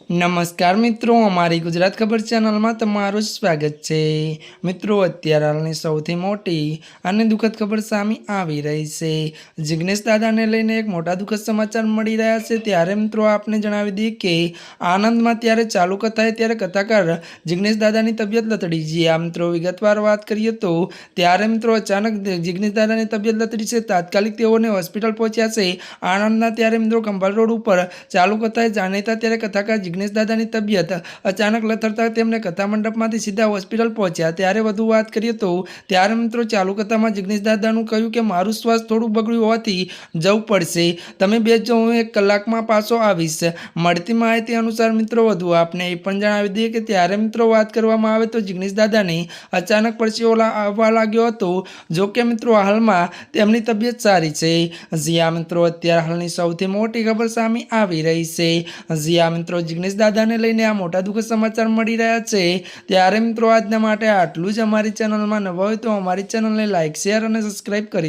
નમસ્કાર મિત્રો, અમારી ગુજરાત ખબર ચેનલમાં તમારું સ્વાગત છે। મિત્રો, અત્યારે હાલની સૌથી મોટી અને દુઃખદ ખબર સામે આવી રહી છે। જિગ્નેશ દાદાને લઈને એક મોટા દુઃખદ સમાચાર મળી રહ્યા છે। ત્યારે મિત્રો આપને જણાવી દઈએ કે આણંદમાં ત્યારે ચાલુ કથાએ ત્યારે કથાકાર જિગ્નેશ દાદાની તબિયત લથડી છે। આ મિત્રો વિગતવાર વાત કરીએ તો ત્યારે મિત્રો અચાનક જિગ્નેશ દાદાની તબિયત લથડી છે। તાત્કાલિક તેઓને હોસ્પિટલ પહોંચ્યા છે। આણંદના ત્યારે મિત્રો કંભાલ રોડ ઉપર ચાલુ કથાએ જાણીતા ત્યારે કથાકાર જિગ્નેશ દાદાની તબિયત અચાનક લથડતા તેમને કથા મંડપમાંથી સીધા હોસ્પિટલ પહોંચ્યા। ત્યારે વધુ વાત કરીએ તો ત્યારે મિત્રો ચાલુ કથામાં જિગ્નેશ દાદાનું કહ્યું કે મારું શ્વાસ થોડું બગડ્યું હોવાથી જવું પડશે, તમે બેસજો, હું 1 કલાકમાં પાછો આવીશ। મળતી માહિતી અનુસાર મિત્રો વધુ આપને એ પણ જણાવી દઈએ કે ત્યારે મિત્રો વાત કરવામાં આવે તો જિગ્નેશ દાદાને અચાનક પરસેવો આવવા લાગ્યો હતો। જો કે મિત્રો હાલમાં તેમની તબિયત સારી છે। જ્યાં મિત્રો અત્યારે હાલની સૌથી મોટી ખબર સામે આવી રહી છે। જ્યાં મિત્રો જિગ્નેશ દાદાને લઈને આ મોટા દુઃખદ સમાચાર મળી રહ્યા છે। ત્યારે મિત્રો આજના માટે આટલું જ। અમારી ચેનલમાં નવા હોય તો અમારી ચેનલને લાઇક, શેર અને સબસ્ક્રાઈબ કરી